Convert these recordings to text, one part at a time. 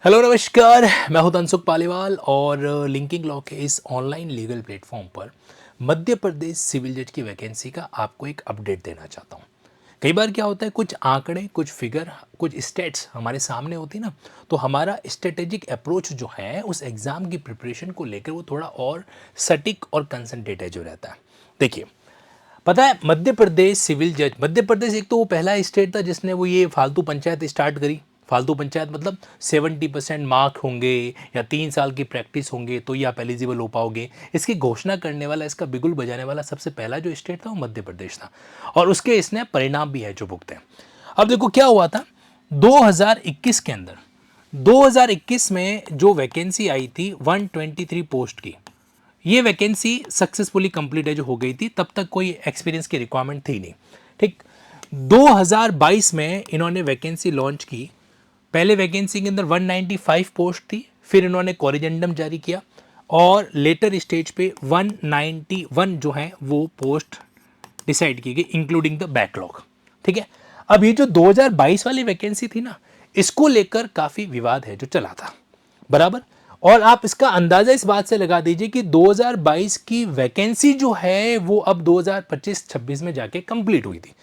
Hello नमस्कार, मैं हूं तनसुख पालीवाल और लिंकिंग लॉ के इस ऑनलाइन लीगल प्लेटफॉर्म पर मध्य प्रदेश सिविल जज की वैकेंसी का आपको एक अपडेट देना चाहता हूं। कई बार क्या होता है, कुछ आंकड़े, कुछ फिगर, कुछ स्टेट्स हमारे सामने होती ना, तो हमारा स्ट्रेटेजिक अप्रोच जो है उस एग्ज़ाम की प्रिपरेशन को लेकर वो थोड़ा और सटीक और कंसंट्रेटेड जो रहता है। देखिए, पता है मध्य प्रदेश सिविल जज, मध्य प्रदेश एक तो वो पहला स्टेट था जिसने वो ये फालतू पंचायत स्टार्ट करी। फालतू पंचायत मतलब 70% मार्क होंगे या 3 साल की प्रैक्टिस होंगे तो ही आप एलिजिबल हो पाओगे, इसकी घोषणा करने वाला, इसका बिगुल बजाने वाला सबसे पहला जो स्टेट था वो मध्य प्रदेश था। और उसके इसने परिणाम भी है जो भुगते हैं। अब देखो क्या हुआ था 2021 के अंदर, 2021 में जो वैकेंसी आई थी 123 पोस्ट की, ये वैकेंसी सक्सेसफुली कंप्लीट है जो हो गई थी। तब तक कोई एक्सपीरियंस की रिक्वायरमेंट थी नहीं, ठीक। 2022 में इन्होंने वैकेंसी लॉन्च की। पहले वैकेंसी के अंदर 195 पोस्ट थी, फिर इन्होंने कोरिजेंडम जारी किया और लेटर स्टेज पे 191 जो है वो पोस्ट डिसाइड की गई, इंक्लूडिंग द बैकलॉग, ठीक है। अब ये जो 2022 वाली वैकेंसी थी ना, इसको लेकर काफ़ी विवाद है जो चला था, बराबर। और आप इसका अंदाजा इस बात से लगा दीजिए कि 2022 की वैकेंसी जो है वो अब 2025-26 में जाके कंप्लीट हुई थी।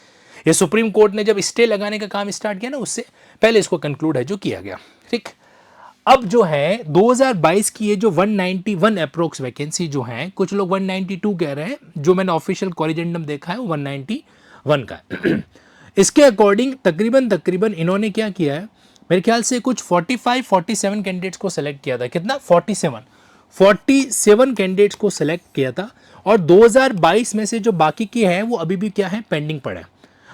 ये सुप्रीम कोर्ट ने जब स्टे लगाने का काम स्टार्ट किया ना, उससे पहले इसको कंक्लूड है जो किया गया, ठीक। अब जो है 2022 की ये जो 191 अप्रोक्स वैकेंसी जो है, कुछ लोग 192 कह रहे हैं, जो मैंने ऑफिशियल कॉरिजेंडम देखा है वो 191 का है। इसके अकॉर्डिंग तकरीबन इन्होंने क्या किया है, मेरे ख्याल से कुछ 47 कैंडिडेट्स को सेलेक्ट किया था। कितना? 47 कैंडिडेट्स को सेलेक्ट किया था। और 2022 में से जो बाकी के हैं वो अभी भी क्या है, पेंडिंग पड़े हैं।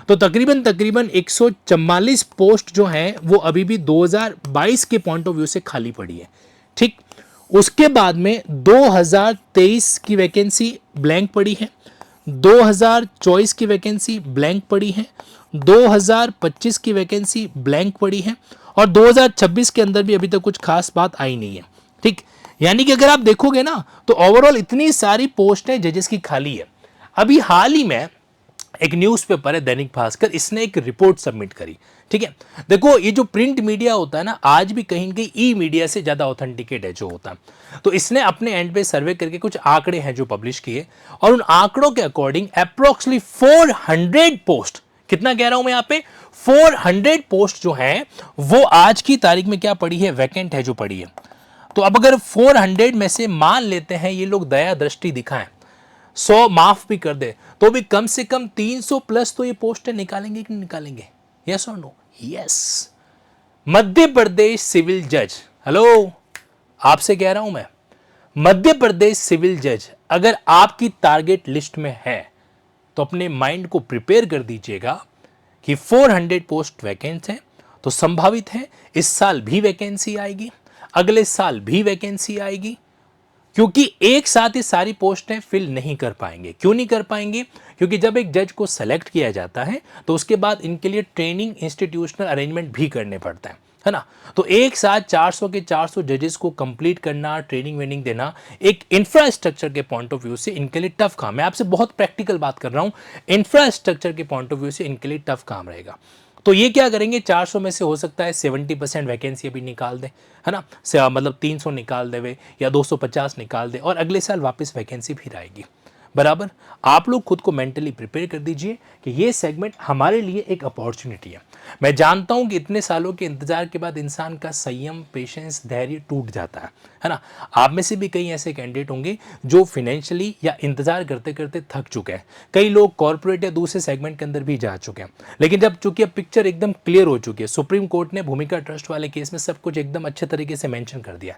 तो तकरीबन 144 पोस्ट जो हैं वो अभी भी 2022 के पॉइंट ऑफ व्यू से खाली पड़ी है, ठीक। उसके बाद में 2023 की वैकेंसी ब्लैंक पड़ी है, 2024 की वैकेंसी ब्लैंक पड़ी है, 2025 की वैकेंसी ब्लैंक पड़ी है और 2026 के अंदर भी अभी तक कुछ खास बात आई नहीं है, ठीक। यानी कि अगर आप देखोगे ना तो ओवरऑल इतनी सारी पोस्ट है जजेस की खाली है। अभी हाल ही में एक न्यूज़पेपर है दैनिक भास्कर, इसने एक रिपोर्ट सबमिट करी, ठीक है। देखो, ये जो प्रिंट मीडिया होता है ना, आज भी कहीं कहीं ई मीडिया से ज़्यादा ऑथेंटिकेट है जो होता है। तो इसने अपने एंड पे सर्वे करके कुछ आंकड़े हैं जो पब्लिश किए और उन आंकड़ों के अकॉर्डिंग अप्रोक्सीमेटली 400 पोस्ट, कितना कह रहा हूं मैं यहाँ पे, 400 पोस्ट जो है वो आज की तारीख में क्या पड़ी है, वैकेंट है जो पड़ी है। तो अब अगर 400 में से मान लेते हैं ये लोग दया दृष्टि दिखाएं, 100 माफ भी कर दे, तो भी कम से कम 300 प्लस तो ये पोस्टें निकालेंगे कि नहीं निकालेंगे? यस और no? Yes. Madhya Pradesh civil जज, हेलो, आपसे कह रहा हूं मैं, मध्य प्रदेश सिविल जज अगर आपकी टारगेट लिस्ट में है तो अपने माइंड को प्रिपेयर कर दीजिएगा कि 400 पोस्ट वैकेंट है। तो संभावित है इस साल भी वैकेंसी आएगी, अगले साल भी वैकेंसी आएगी, क्योंकि एक साथ ये सारी पोस्टें फिल नहीं कर पाएंगे। क्यों नहीं कर पाएंगे? क्योंकि जब एक जज को सेलेक्ट किया जाता है तो उसके बाद इनके लिए ट्रेनिंग, इंस्टीट्यूशनल अरेंजमेंट भी करने पड़ते हैं, है ना। तो एक साथ 400 के 400 जजेस को कंप्लीट करना, ट्रेनिंग वेनिंग देना, एक इंफ्रास्ट्रक्चर के पॉइंट ऑफ व्यू से इनके लिए टफ काम है। आपसे बहुत प्रैक्टिकल बात कर रहा हूं, इंफ्रास्ट्रक्चर के पॉइंट ऑफ व्यू से इनके लिए टफ काम रहेगा। तो ये क्या करेंगे, 400 में से हो सकता है 70% वैकेंसी अभी निकाल दें, है ना, मतलब 300 निकाल देवे या 250 निकाल दे और अगले साल वापस वैकेंसी फिर आएगी, बराबर। आप लोग खुद को मेंटली प्रिपेयर कर दीजिए कि ये सेगमेंट हमारे लिए एक अपॉर्चुनिटी है। मैं जानता हूं कि इतने सालों के इंतजार के बाद इंसान का संयम, पेशेंस, धैर्य टूट जाता है ना। आप में से भी कई ऐसे कैंडिडेट होंगे जो फाइनेंशियली या इंतजार करते करते थक चुके हैं। कई लोग कॉर्पोरेट या दूसरे सेगमेंट के अंदर भी जा चुके हैं। लेकिन जब चूंकि अब पिक्चर एकदम क्लियर हो चुकी है, सुप्रीम कोर्ट ने भूमिका ट्रस्ट वाले केस में सब कुछ एकदम अच्छे तरीके से मेंशन कर दिया,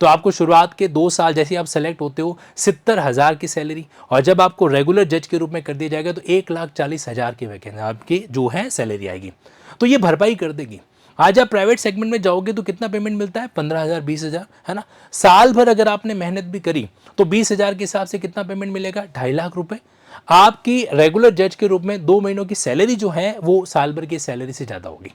तो आपको शुरुआत के 2 साल जैसे आप सेलेक्ट होते हो 70,000 की सैलरी, और जब आपको रेगुलर जज के रूप में कर दिया जाएगा तो 1,40,000 की वैकेंसी आपकी जो है सैलरी आएगी। तो ये भरपाई कर देगी। आज आप प्राइवेट सेगमेंट में जाओगे तो कितना पेमेंट मिलता है, 15,000, 20,000, है ना। साल भर अगर आपने मेहनत भी करी तो 20,000 के हिसाब से कितना पेमेंट मिलेगा, 2.5 लाख रुपए। आपकी रेगुलर जज के रूप में 2 महीनों की सैलरी जो है वो साल भर की सैलरी से ज़्यादा होगी।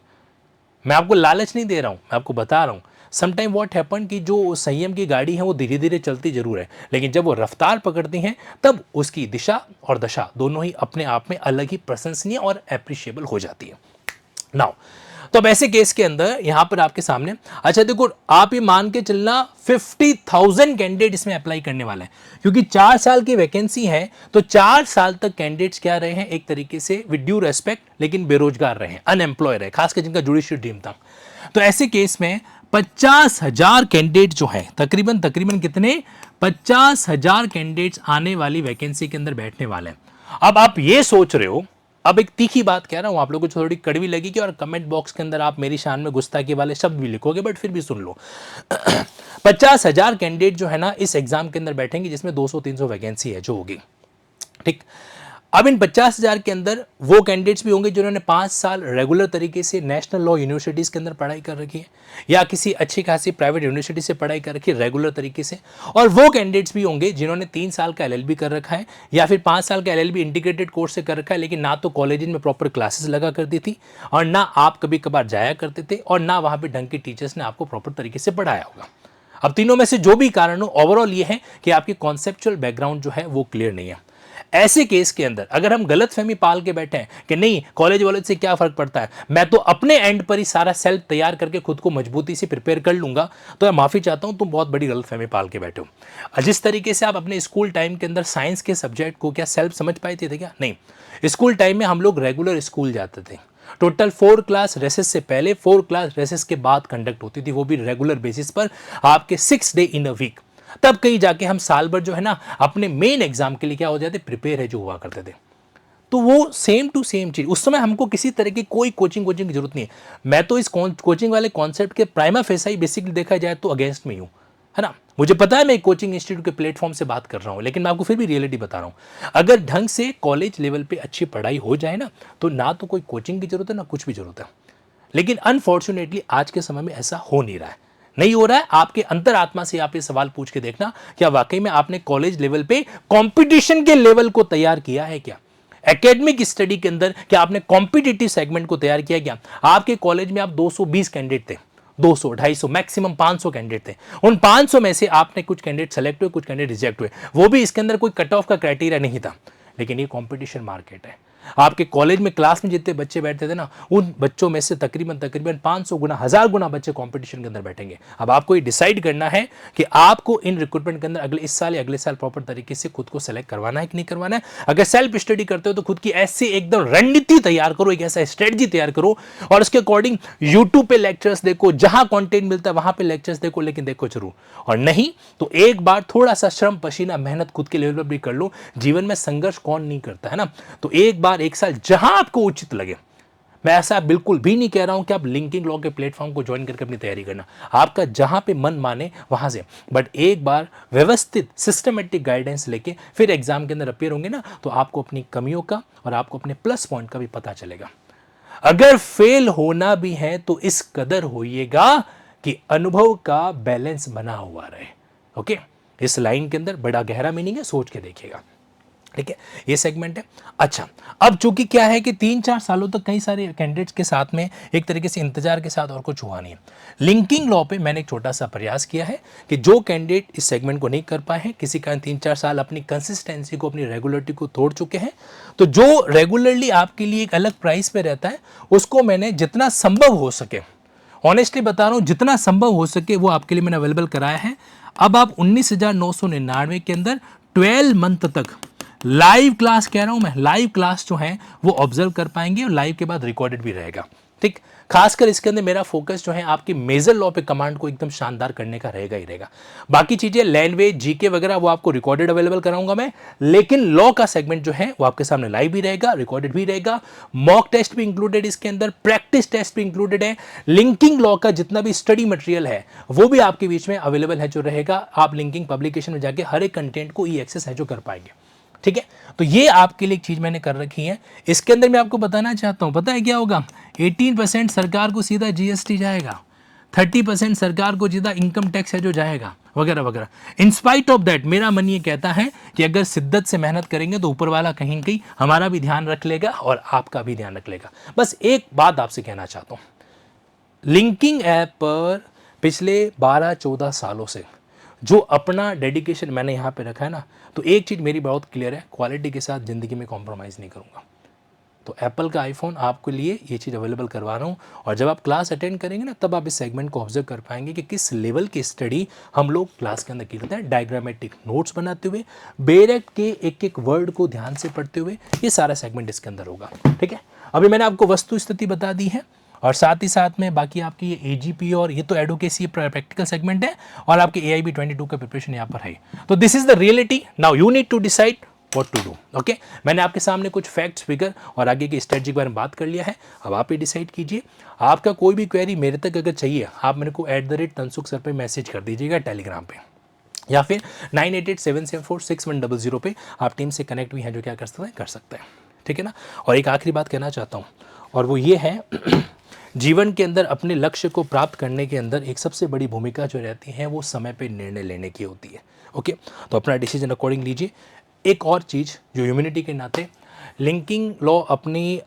मैं आपको लालच नहीं दे रहा हूं, मैं आपको बता रहा हूं। समटाइम व्हाट हैपन कि जो संयम की गाड़ी है वो धीरे धीरे चलती जरूर है, लेकिन जब वो रफ्तार पकड़ती हैं तब उसकी दिशा और दशा दोनों ही अपने आप में अलग ही प्रशंसनीय और एप्रिशिएबल हो जाती है। नाउ तो अब ऐसे केस के अंदर यहां पर आपके सामने, अच्छा देखो आप ये मान के चलना 50,000 कैंडिडेट इसमें अप्लाई करने वाला है, क्योंकि 4 साल की वैकेंसी है, तो 4 साल तक कैंडिडेट्स क्या रहे हैं, एक तरीके से विद ड्यू रेस्पेक्ट लेकिन बेरोजगार रहे हैं, अनएम्प्लॉय रहे, खासकर जिनका जुडिशियल ड्रीम था। तो ऐसे केस में 50,000 कैंडिडेट जो है, तकरीबन तकरीबन कितने, 50,000 कैंडिडेट्स आने वाली वैकेंसी के अंदर बैठने वाले हैं। अब आप ये सोच रहे हो, अब एक तीखी बात कह रहा हूं, आप लोगों को थोड़ी कड़वी लगेगी और कमेंट बॉक्स के अंदर आप मेरी शान में गुस्ताखी वाले शब्द भी लिखोगे, बट फिर भी सुन लो। 50,000 कैंडिडेट जो है ना इस एग्जाम के अंदर बैठेंगे, जिसमें 200-300 वैकेंसी है जो होगी, ठीक। अब इन 50,000 के अंदर वो कैंडिडेट्स भी होंगे जिन्होंने 5 साल रेगुलर तरीके से नेशनल लॉ यूनिवर्सिटीज़ के अंदर पढ़ाई कर रखी है, या किसी अच्छी खासी प्राइवेट यूनिवर्सिटी से पढ़ाई कर रखी है रेगुलर तरीके से, और वो कैंडिडेट्स भी होंगे जिन्होंने 3 साल का एलएलबी कर रखा है, या फिर 5 साल का एलएलबी इंटीग्रेटेड कोर्स से कर रखा है, लेकिन ना तो कॉलेज में प्रॉपर क्लासेस लगा करती थी, और ना आप कभी कभार जाया करते थे, और ना वहाँ पर ढंग के टीचर्स ने आपको प्रॉपर तरीके से पढ़ाया होगा। अब तीनों में से जो भी कारण हो, ओवरऑल ये है कि आपकी कॉन्सेप्चुअल बैकग्राउंड जो है वो क्लियर नहीं है। ऐसे केस के अंदर अगर हम गलत फहमी पाल के बैठे हैं कि नहीं कॉलेज वॉलेज से क्या फर्क पड़ता है, मैं तो अपने एंड पर ही सारा सेल्फ तैयार करके खुद को मजबूती से प्रिपेयर कर लूंगा, तो मैं माफी चाहता हूं, तुम बहुत बड़ी गलत फहमी पाल के बैठे हो। जिस तरीके से आप अपने स्कूल टाइम के अंदर साइंस के सब्जेक्ट को क्या सेल्फ समझ पाए थे क्या? नहीं, स्कूल टाइम में हम लोग रेगुलर स्कूल जाते थे, टोटल 4 क्लास रेसेस से पहले, 4 क्लास रेसेस के बाद कंडक्ट होती थी, वो भी रेगुलर बेसिस पर आपके 6 डे इन अ वीक। तब कहीं जाके हम साल भर जो है ना अपने मेन एग्जाम के लिए क्या हो जाते, प्रिपेयर है जो हुआ करते थे। तो वो सेम टू सेम चीज, उस समय हमको किसी तरह की कोई कोचिंग की जरूरत नहीं है। मैं तो इस कोचिंग वाले कॉन्सेप्ट के प्राइमा फेसा ही बेसिकली देखा जाए तो अगेंस्ट में हूं, है ना। मुझे पता है मैं एक कोचिंग इंस्टीट्यूट के प्लेटफॉर्म से बात कर रहा हूं, लेकिन मैं आपको फिर भी रियलिटी बता रहा हूं। अगर ढंग से कॉलेज लेवल पे अच्छी पढ़ाई हो जाए ना, तो ना तो कोई कोचिंग की जरूरत है ना कुछ भी जरूरत है। लेकिन अनफॉर्चुनेटली आज के समय में ऐसा हो नहीं रहा है, नहीं हो रहा है। आपके अंतरात्मा से आप ये सवाल पूछ के देखना, क्या वाकई में आपने कॉलेज लेवल पे कंपटीशन के लेवल को तैयार किया है क्या? एकेडमिक स्टडी के अंदर क्या आपने कॉम्पिटिटिव सेगमेंट को तैयार किया क्या? आपके कॉलेज में आप 220 कैंडिडेट थे, 200, 250, मैक्सिमम 500 कैंडिडेट थे। उन 500 में से आपने कुछ कैंडिडेट सेलेक्ट हुए, कुछ कैंडिडेट रिजेक्ट हुए, वो भी इसके अंदर कोई कट ऑफ का क्राइटेरिया नहीं था। लेकिन ये कंपटीशन मार्केट है। आपके कॉलेज में क्लास में जितने बच्चे बैठते थे ना, उन बच्चों में से तकरीबन 500 गुना, 1000 गुना बच्चे कंपटीशन के अंदर बैठेंगे। अब आपको ये डिसाइड करना है कि आपको इन रिक्रूटमेंट के अंदर इस साल या अगले साल प्रॉपर तरीके से खुद को सेलेक्ट करवाना है कि नहीं करवाना है। अगर सेल्फ स्टडी करते हो तो खुद की ऐसी एकदम रणनीति तैयार करो, एक ऐसा स्ट्रेटजी तैयार करो, और उसके अकॉर्डिंग यूट्यूब पे लेक्चर्स देखो, जहां कंटेंट मिलता है वहां पे लेक्चर्स देखो, लेकिन देखो जरूर। और नहीं तो एक बार थोड़ा सा श्रम पसीना मेहनत खुद के लेवल पर भी कर लो। जीवन में संघर्ष कौन नहीं करता है ना। तो एक बार एक साल जहां आपको उचित लगे, मैं ऐसा बिल्कुल भी नहीं कह रहा हूं कि आप लिंकिंग लॉ के प्लेटफॉर्म को ज्वाइन करके अपनी तैयारी करना, आपका जहां पे मन माने वहां से, बट एक बार व्यवस्थित सिस्टमेटिक गाइडेंस लेके फिर एग्जाम के अंदर अपियर होंगे ना, तो आपको अपनी कमियों का और आपको अपने प्लस पॉइंट का भी पता चलेगा। अगर फेल होना भी है तो इस कदर होइएगा कि अनुभव का बैलेंस बना हुआ रहे। ओके, इस लाइन के अंदर बड़ा गहरा मीनिंग है, सोच के देखिएगा। ठीक है, ये सेगमेंट है। अच्छा, अब चूंकि क्या है कि 3-4 सालों तक कई सारे कैंडिडेट्स के साथ में एक तरीके से इंतजार के साथ और कुछ हुआ नहीं है। लिंकिंग लॉ पे मैंने एक छोटा सा प्रयास किया है कि जो कैंडिडेट इस सेगमेंट को नहीं कर पाए हैं, किसी कारण 3-4 साल अपनी कंसिस्टेंसी को, अपनी रेगुलरिटी को तोड़ चुके हैं, तो जो रेगुलरली आपके लिए एक अलग प्राइस पे रहता है, उसको मैंने जितना संभव हो सके, ऑनेस्टली बता रहा हूं, जितना संभव हो सके वो आपके लिए मैंने अवेलेबल कराया है। अब आप 19,999 के अंदर 12 मंथ तक लाइव क्लास, कह रहा हूं मैं, लाइव क्लास जो है वो ऑब्जर्व कर पाएंगे, और लाइव के बाद रिकॉर्डेड भी रहेगा। ठीक, खासकर इसके अंदर मेरा फोकस जो है आपकी मेजर लॉ पे कमांड को एकदम शानदार करने का रहेगा ही रहेगा। बाकी चीजें लैंग्वेज, जीके वगैरह वो आपको रिकॉर्डेड अवेलेबल कराऊंगा मैं, लेकिन लॉ का सेगमेंट जो है वो आपके सामने लाइव भी रहेगा, रिकॉर्डेड भी रहेगा, मॉक टेस्ट भी इंक्लूडेड, इसके अंदर प्रैक्टिस टेस्ट भी इंक्लूडेड है। लिंकिंग लॉ का जितना भी स्टडी मटेरियल है वो भी आपके बीच में अवेलेबल है जो रहेगा। आप लिंकिंग पब्लिकेशन में जाके हर एक कंटेंट को ई एक्सेस है जो कर पाएंगे। ठीक है, तो ये आपके लिए एक चीज मैंने कर रखी है। इसके अंदर मैं आपको बताना चाहता हूं, पता है क्या होगा, 18% सरकार को सीधा जीएसटी जाएगा, 30% सरकार को सीधा इनकम टैक्स है जो जाएगा, वगैरह वगैरह। इंस्पाइट ऑफ दैट मेरा मन ये कहता है कि अगर शिद्दत से मेहनत करेंगे तो ऊपर वाला कहीं कहीं हमारा भी ध्यान रख लेगा और आपका भी ध्यान रख लेगा। बस एक बात आपसे कहना चाहता हूं, लिंकिंग ऐप पर पिछले 12-14 सालों से जो अपना डेडिकेशन मैंने यहाँ पे रखा है ना, तो एक चीज़ मेरी बहुत क्लियर है, क्वालिटी के साथ ज़िंदगी में कॉम्प्रोमाइज़ नहीं करूँगा। तो एप्पल का आईफोन आपके लिए ये चीज़ अवेलेबल करवा रहा हूँ। और जब आप क्लास अटेंड करेंगे ना, तब आप इस सेगमेंट को ऑब्जर्व कर पाएंगे कि किस लेवल की स्टडी हम लोग क्लास के अंदर की रहते हैं, डायग्रामेटिक नोट्स बनाते हुए, बेरेक्ट के एक एक वर्ड को ध्यान से पढ़ते हुए, ये सारा सेगमेंट इसके अंदर होगा। ठीक है, अभी मैंने आपको वस्तु स्थिति बता दी है, और साथ ही साथ में बाकी आपकी ये एजीपी और ये तो एडवोकेसी प्रैक्टिकल सेगमेंट है, और आपके AIB 22 का प्रिपरेशन यहाँ पर है। तो this is the reality, now you need to decide what to do. Okay, मैंने आपके सामने कुछ फैक्ट्स, फिगर और आगे की स्ट्रेटजी के बारे में बात कर लिया है। अब आप ये डिसाइड कीजिए, आपका कोई भी क्वेरी मेरे तक अगर चाहिए, आप मेरे को @तनसुख सर पे मैसेज कर दीजिएगा टेलीग्राम पे, या फिर 9887746100 पे आप टीम से कनेक्ट भी हैं जो क्या कर सकते हैं। ठीक है ना। और एक आखिरी बात कहना चाहता हूँ, और वो ये है जीवन के अंदर अपने लक्ष्य को प्राप्त करने के अंदर एक सबसे बड़ी भूमिका जो रहती है वो समय पे निर्णय लेने की होती है। ओके, तो अपना डिसीजन अकॉर्डिंग लीजिए। एक और चीज़ जो ह्यूमैनिटी के नाते, लिंकिंग लॉ अपनी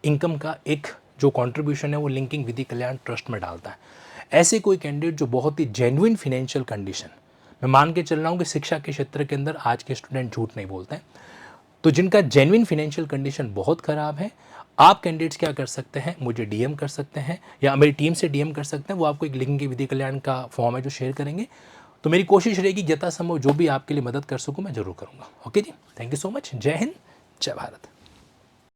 इनकम का एक जो कंट्रीब्यूशन है वो लिंकिंग विधि कल्याण ट्रस्ट में डालता है। ऐसे कोई कैंडिडेट जो बहुत ही जेन्युइन फिनेंशियल कंडीशन, मैं मान के चल रहा हूँ कि शिक्षा के क्षेत्र के अंदर आज के स्टूडेंट झूठ नहीं बोलते हैं, तो जिनका जेन्युइन फिनेंशियल कंडीशन बहुत ख़राब है, आप कैंडिडेट्स क्या कर सकते हैं, मुझे DM कर सकते हैं या मेरी टीम से DM कर सकते हैं। वो आपको एक लिंकिंग विधि कल्याण का फॉर्म है जो शेयर करेंगे। तो मेरी कोशिश रहेगी यथासंभव जो भी आपके लिए मदद कर सकूँ मैं ज़रूर करूँगा। ओके जी, थैंक यू सो मच। जय हिंद, जय भारत।